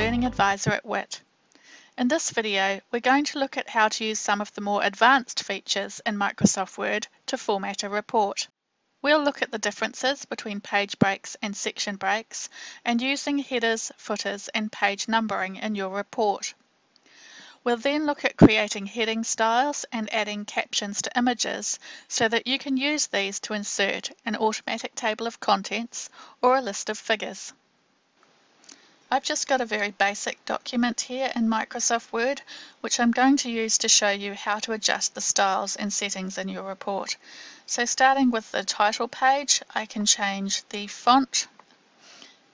Learning Advisor at WIT. In this video, we're going to look at how to use some of the more advanced features in Microsoft Word to format a report. We'll look at the differences between page breaks and section breaks and using headers, footers, and page numbering in your report. We'll then look at creating heading styles and adding captions to images so that you can use these to insert an automatic table of contents or a list of figures. I've just got a very basic document here in Microsoft Word, which I'm going to use to show you how to adjust the styles and settings in your report. So starting with the title page, I can change the font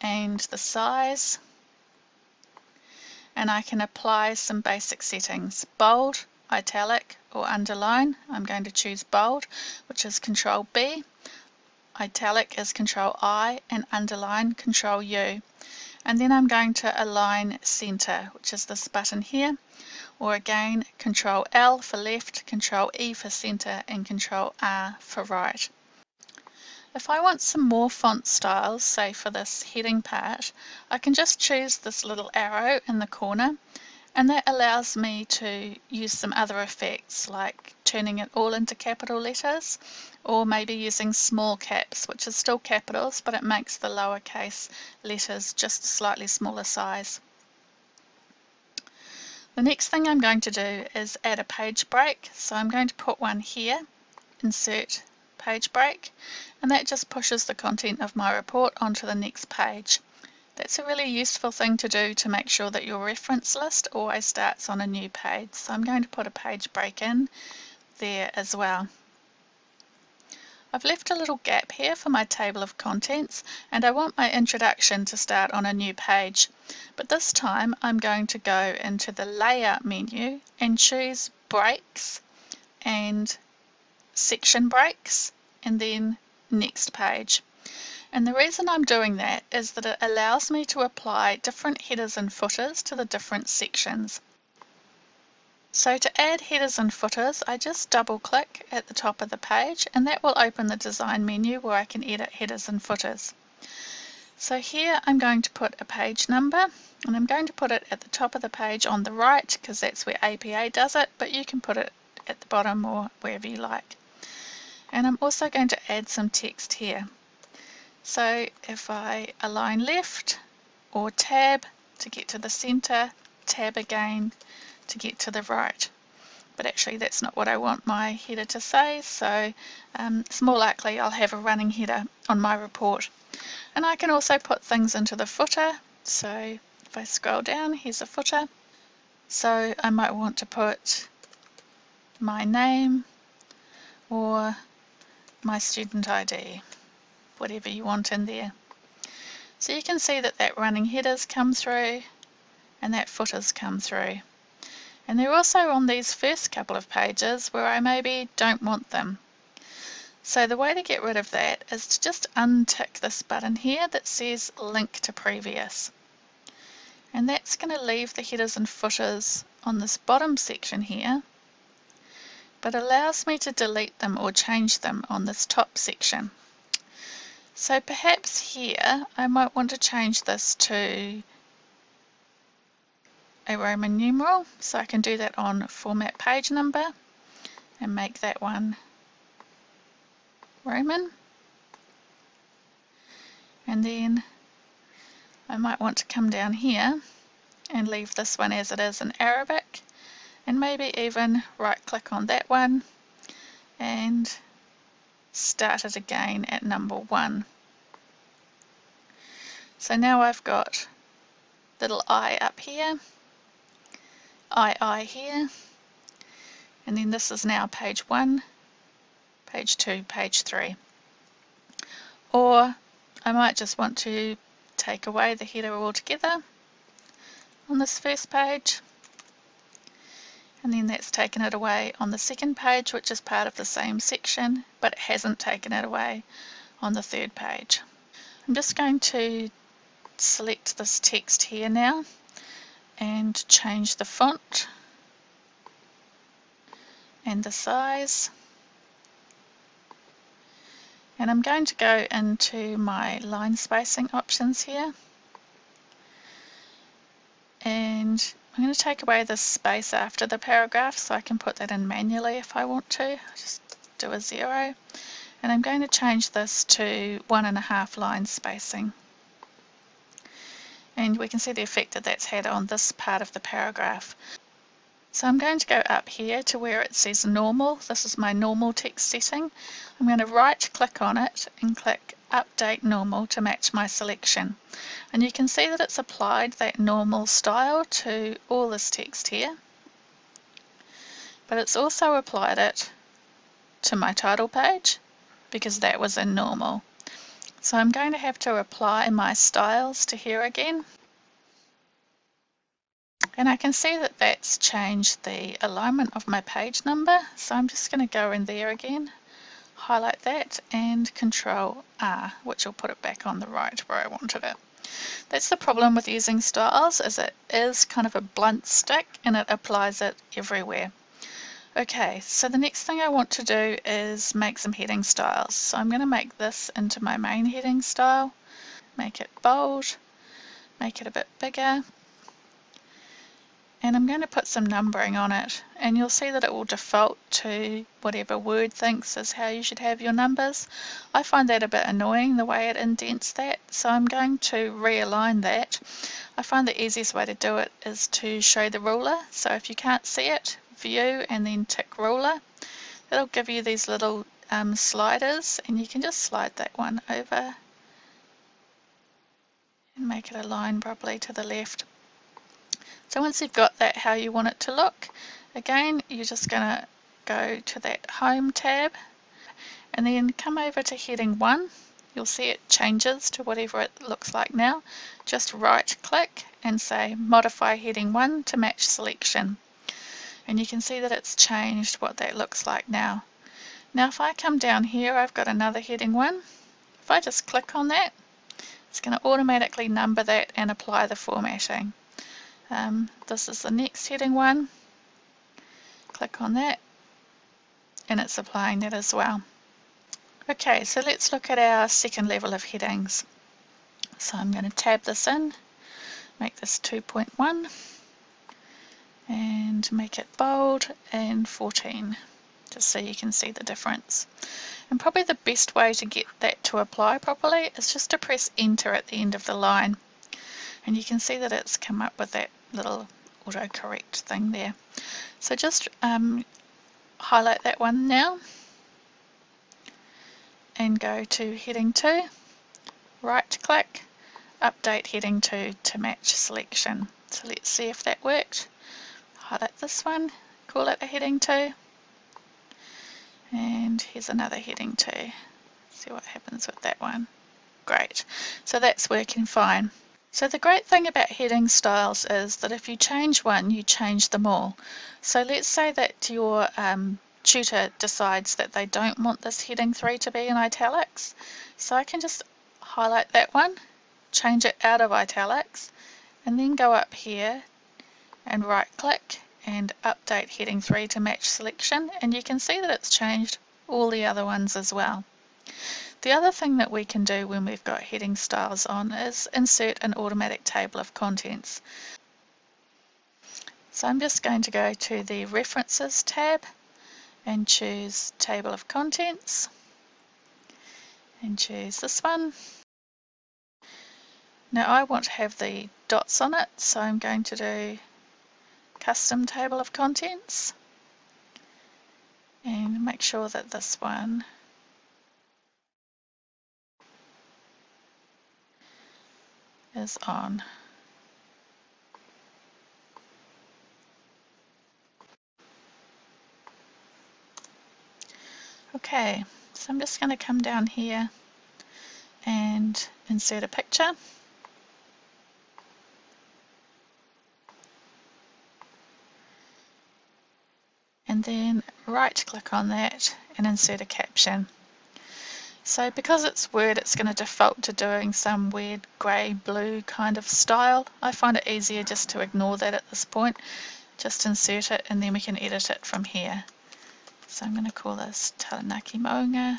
and the size, and I can apply some basic settings. Bold, italic, or underline. I'm going to choose bold, which is Control B. Italic is Control I, and underline Control U. And then I'm going to align center, which is this button here, or again Control L for left, Control E for center, and Control R for right. If I want some more font styles, say for this heading part, I can just choose this little arrow in the corner, and that allows me to use some other effects like turning it all into capital letters, or maybe using small caps, which is still capitals, but it makes the lowercase letters just a slightly smaller size. The next thing I'm going to do is add a page break, so I'm going to put one here, insert page break, and that just pushes the content of my report onto the next page. That's a really useful thing to do to make sure that your reference list always starts on a new page. So I'm going to put a page break in there as well. I've left a little gap here for my table of contents, and I want my introduction to start on a new page. But this time I'm going to go into the Layout menu and choose Breaks and Section Breaks, and then Next Page. And the reason I'm doing that is that it allows me to apply different headers and footers to the different sections. So to add headers and footers, I just double click at the top of the page, and that will open the design menu where I can edit headers and footers. So here I'm going to put a page number, and I'm going to put it at the top of the page on the right because that's where APA does it, but you can put it at the bottom or wherever you like. And I'm also going to add some text here. So if I align left, or tab to get to the center, tab again to get to the right. But actually that's not what I want my header to say, so it's more likely I'll have a running header on my report. And I can also put things into the footer, so if I scroll down, here's a footer. So I might want to put my name or my student ID. Whatever you want in there. So you can see that running headers come through and that footers come through. And they're also on these first couple of pages where I maybe don't want them. So the way to get rid of that is to just untick this button here that says Link to Previous. And that's going to leave the headers and footers on this bottom section here, but allows me to delete them or change them on this top section. So perhaps here I might want to change this to a Roman numeral, so I can do that on Format Page Number and make that one Roman. And then I might want to come down here and leave this one as it is in Arabic, and maybe even right click on that one and start it again at number 1. So now I've got little I up here, I here, and then this is now page 1, page 2, page 3. Or I might just want to take away the header altogether on this first page, and then that's taken it away on the second page, which is part of the same section, but it hasn't taken it away on the third page. I'm just going to select this text here now and change the font and the size, and I'm going to go into my line spacing options here, and I'm going to take away this space after the paragraph so I can put that in manually if I want to. Just do a 0, and I'm going to change this to 1.5 line spacing. And we can see the effect that that's had on this part of the paragraph. So I'm going to go up here to where it says normal. This is my normal text setting. I'm going to right click on it and click update normal to match my selection. And you can see that it's applied that normal style to all this text here. But it's also applied it to my title page because that was in normal. So I'm going to have to apply my styles to here again. And I can see that that's changed the alignment of my page number, so I'm just going to go in there again, highlight that, and Control R, which will put it back on the right where I wanted it. That's the problem with using styles, is it is kind of a blunt stick and it applies it everywhere. Okay, so the next thing I want to do is make some heading styles. So I'm going to make this into my main heading style, make it bold, make it a bit bigger. And I'm going to put some numbering on it, and you'll see that it will default to whatever Word thinks is how you should have your numbers. I find that a bit annoying the way it indents that, so I'm going to realign that. I find the easiest way to do it is to show the ruler. So if you can't see it, view and then tick ruler. That'll give you these little sliders, and you can just slide that one over and make it align properly to the left. So once you've got that how you want it to look, again you're just going to go to that Home tab and then come over to Heading 1. You'll see it changes to whatever it looks like now. Just right click and say Modify Heading 1 to match selection. And you can see that it's changed what that looks like now. Now if I come down here, I've got another Heading 1. If I just click on that, it's going to automatically number that and apply the formatting. This is the next Heading 1. Click on that and it's applying that as well. Okay, so let's look at our second level of headings. So I'm going to tab this in, make this 2.1 and make it bold and 14, just so you can see the difference. And probably the best way to get that to apply properly is just to press enter at the end of the line. And you can see that it's come up with that little autocorrect thing there. So just highlight that one now and go to Heading 2, right click, update Heading 2 to match selection. So let's see if that worked. Highlight this one, call it a Heading 2, and here's another Heading 2. See what happens with that one. Great, so that's working fine. So the great thing about heading styles is that if you change one, you change them all. So let's say that your tutor decides that they don't want this Heading 3 to be in italics. So I can just highlight that one, change it out of italics, and then go up here and right click and update Heading 3 to match selection, and you can see that it's changed all the other ones as well. The other thing that we can do when we've got heading styles on is insert an automatic table of contents. So I'm just going to go to the References tab and choose Table of Contents and choose this one. Now I want to have the dots on it, so I'm going to do Custom Table of Contents and make sure that this one is on. Okay, so I'm just going to come down here and insert a picture. And then right click on that and insert a caption. So because it's Word, it's going to default to doing some weird grey blue kind of style. I find it easier just to ignore that at this point. Just insert it and then we can edit it from here. So I'm going to call this Taranaki Maunga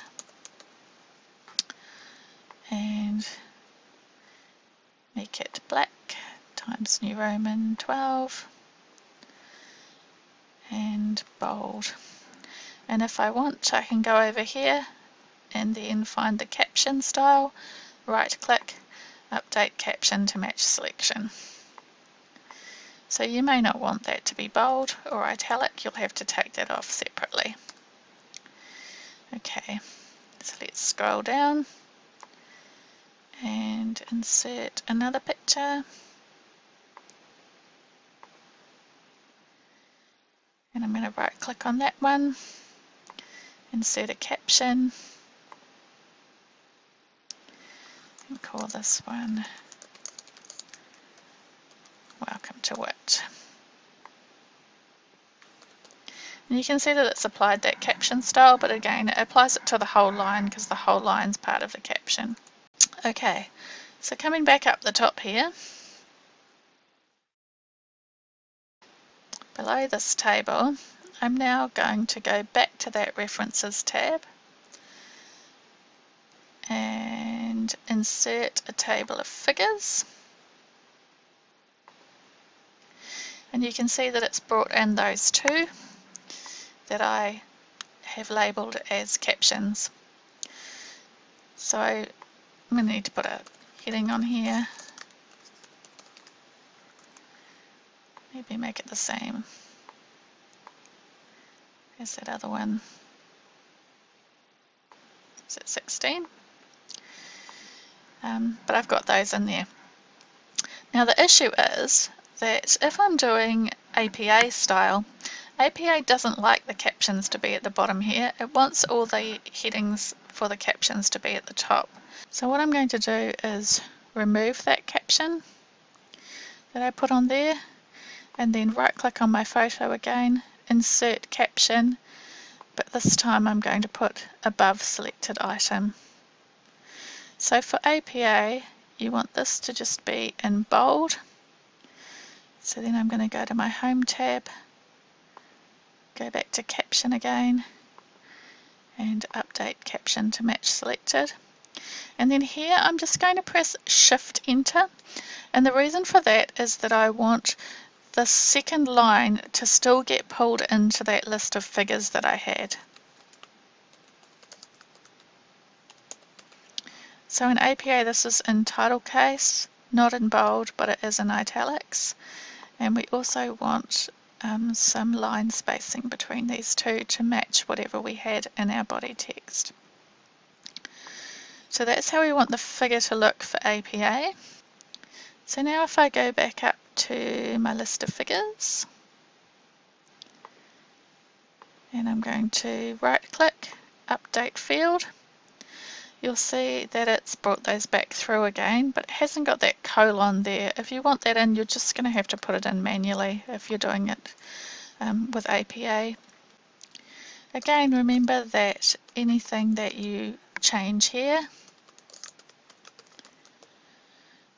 and make it black Times New Roman 12 and bold. And if I want, I can go over here and then find the caption style, right click, update caption to match selection. So you may not want that to be bold or italic, you'll have to take that off separately. Okay, so let's scroll down and insert another picture. And I'm going to right click on that one, insert a caption, and call this one Welcome to Wit. And you can see that it's applied that caption style, but again it applies it to the whole line because the whole line's part of the caption. Okay, so coming back up the top here, below this table, I'm now going to go back to that References tab and insert a table of figures. And you can see that it's brought in those two that I have labelled as captions. So I'm going to need to put a heading on here. Maybe make it the same as that other one. Is it 16? But I've got those in there. Now the issue is that if I'm doing APA style, APA doesn't like the captions to be at the bottom here. It wants all the headings for the captions to be at the top. So what I'm going to do is remove that caption that I put on there, and then right click on my photo again, insert caption, but this time I'm going to put above selected item. So for APA, you want this to just be in bold. So then I'm going to go to my Home tab, go back to caption again, and update caption to match selected. And then here I'm just going to press Shift Enter, and the reason for that is that I want the second line to still get pulled into that list of figures that I had. So in APA this is in title case, not in bold, but it is in italics. And we also want some line spacing between these two to match whatever we had in our body text. So that's how we want the figure to look for APA. So now if I go back up to my list of figures, and I'm going to right click, update field, you'll see that it's brought those back through again, but it hasn't got that colon there. If you want that in, you're just going to have to put it in manually if you're doing it with APA. Again, remember that anything that you change here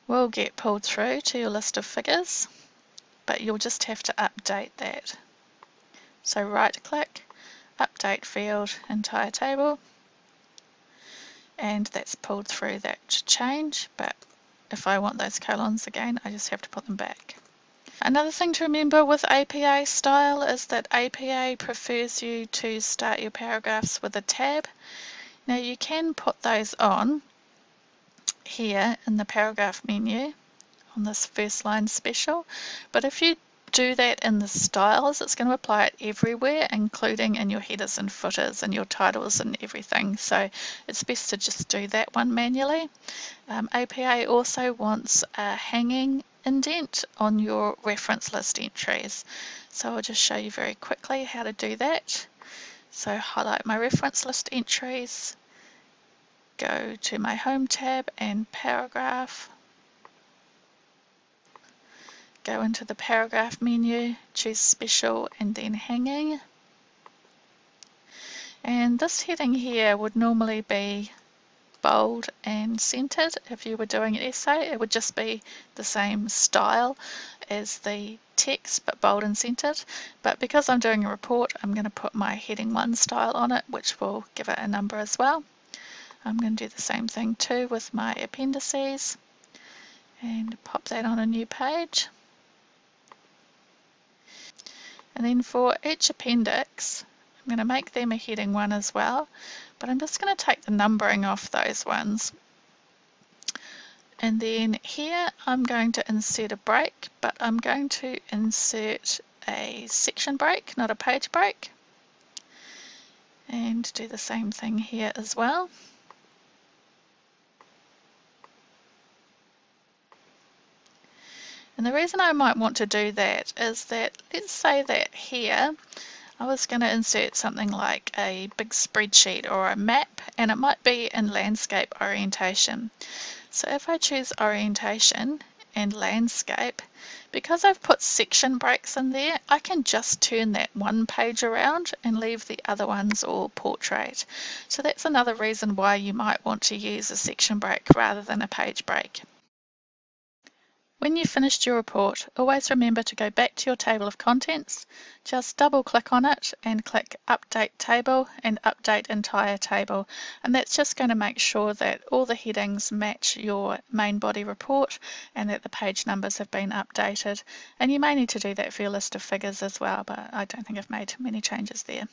will get pulled through to your list of figures, but you'll just have to update that. So right click, update field, entire table, and that's pulled through that change, but if I want those colons again, I just have to put them back. Another thing to remember with APA style is that APA prefers you to start your paragraphs with a tab. Now you can put those on here in the paragraph menu on this first line special, but if you do that in the styles, it's going to apply it everywhere, including in your headers and footers and your titles and everything. So it's best to just do that one manually. APA also wants a hanging indent on your reference list entries. So I'll just show you very quickly how to do that. So highlight my reference list entries, go to my Home tab and Paragraph, go into the Paragraph menu, choose Special and then Hanging. And this heading here would normally be bold and centered. If you were doing an essay, it would just be the same style as the text, but bold and centered. But because I'm doing a report, I'm going to put my heading 1 style on it, which will give it a number as well. I'm going to do the same thing too with my appendices, and pop that on a new page. And then for each appendix, I'm going to make them a heading 1 as well, but I'm just going to take the numbering off those ones. And then here I'm going to insert a break, but I'm going to insert a section break, not a page break. And do the same thing here as well. And the reason I might want to do that is that, let's say that here I was going to insert something like a big spreadsheet or a map, and it might be in landscape orientation. So if I choose orientation and landscape, because I've put section breaks in there, I can just turn that one page around and leave the other ones all portrait. So that's another reason why you might want to use a section break rather than a page break. When you've finished your report, always remember to go back to your table of contents, just double click on it and click Update Table and Update Entire Table, and that's just going to make sure that all the headings match your main body report and that the page numbers have been updated. And you may need to do that for your list of figures as well, but I don't think I've made many changes there.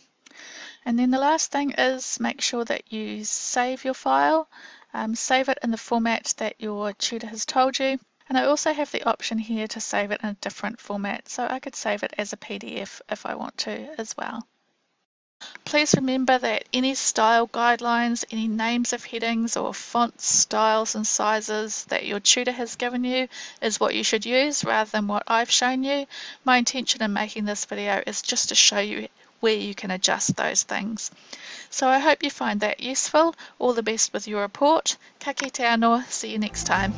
And then the last thing is make sure that you save your file, save it in the format that your tutor has told you. And I also have the option here to save it in a different format, so I could save it as a PDF if I want to as well. Please remember that any style guidelines, any names of headings or font styles and sizes that your tutor has given you is what you should use rather than what I've shown you. My intention in making this video is just to show you where you can adjust those things. So I hope you find that useful. All the best with your report. Ka kite anō. See you next time.